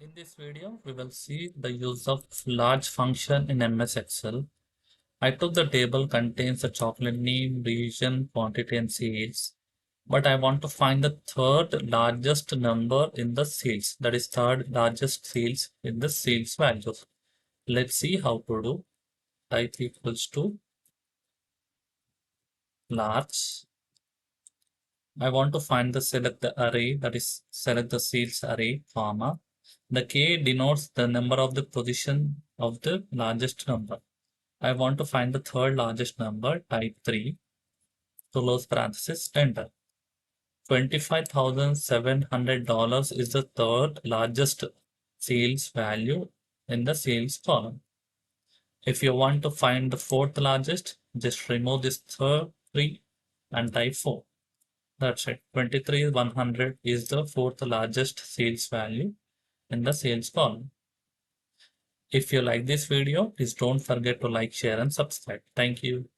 In this video, we will see the use of large function in MS Excel. I took the table contains the chocolate name, region, quantity, and sales. But I want to find the third largest number in the sales. That is third largest sales in the sales values. Let's see how to do. Type equals to large. I want to find the select the array, that is select the sales array, comma. The K denotes the number of the position of the largest number. I want to find the third largest number, type 3, close parenthesis, enter. $25,700 is the third largest sales value in the sales column. If you want to find the fourth largest, just remove this third 3 and type 4. That's it. 23,100 is the fourth largest sales value in the sales column. If you like this video, please don't forget to like, share, and subscribe. Thank you.